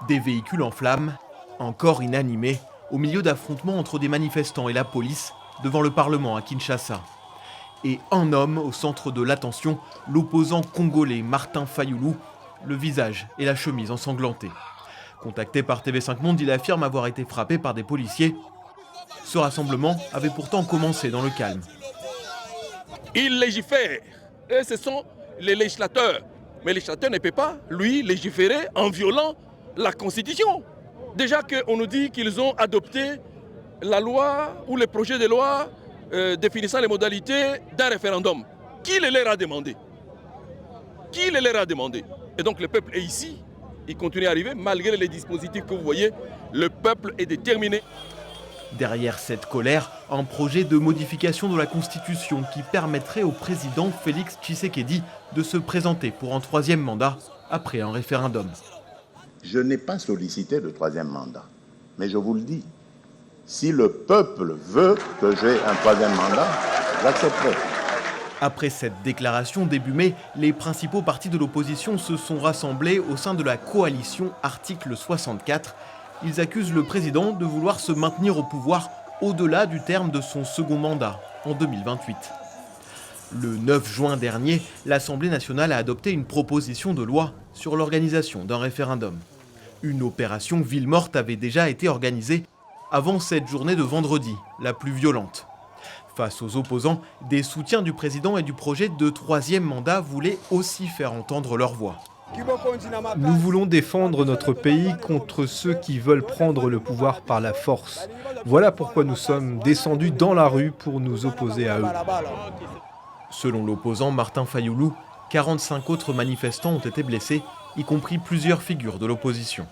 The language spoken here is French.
Des véhicules en flammes, encore inanimés, au milieu d'affrontements entre des manifestants et la police devant le Parlement à Kinshasa. Et un homme au centre de l'attention, l'opposant congolais Martin Fayulu, le visage et la chemise ensanglantés. Contacté par TV5 Monde, il affirme avoir été frappé par des policiers. Ce rassemblement avait pourtant commencé dans le calme. Il légifère, et ce sont les législateurs. Mais le législateur ne peut pas, lui, légiférer en violant la Constitution. Déjà qu'on nous dit qu'ils ont adopté la loi ou le projet de loi définissant les modalités d'un référendum. Qui le leur a demandé? Qui le leur a demandé? Et donc le peuple est ici, il continue à arriver, malgré les dispositifs que vous voyez, le peuple est déterminé. Derrière cette colère, un projet de modification de la Constitution qui permettrait au président Félix Tshisekedi de se présenter pour un troisième mandat après un référendum. Je n'ai pas sollicité le troisième mandat, mais je vous le dis, si le peuple veut que j'ai un troisième mandat, j'accepterai. Après cette déclaration début mai, les principaux partis de l'opposition se sont rassemblés au sein de la coalition Article 64. Ils accusent le président de vouloir se maintenir au pouvoir au-delà du terme de son second mandat, en 2028. Le 9 juin dernier, l'Assemblée nationale a adopté une proposition de loi sur l'organisation d'un référendum. Une opération ville morte avait déjà été organisée avant cette journée de vendredi, la plus violente. Face aux opposants, des soutiens du président et du projet de troisième mandat voulaient aussi faire entendre leur voix. Nous voulons défendre notre pays contre ceux qui veulent prendre le pouvoir par la force. Voilà pourquoi nous sommes descendus dans la rue pour nous opposer à eux. Selon l'opposant Martin Fayulu, 45 autres manifestants ont été blessés, y compris plusieurs figures de l'opposition.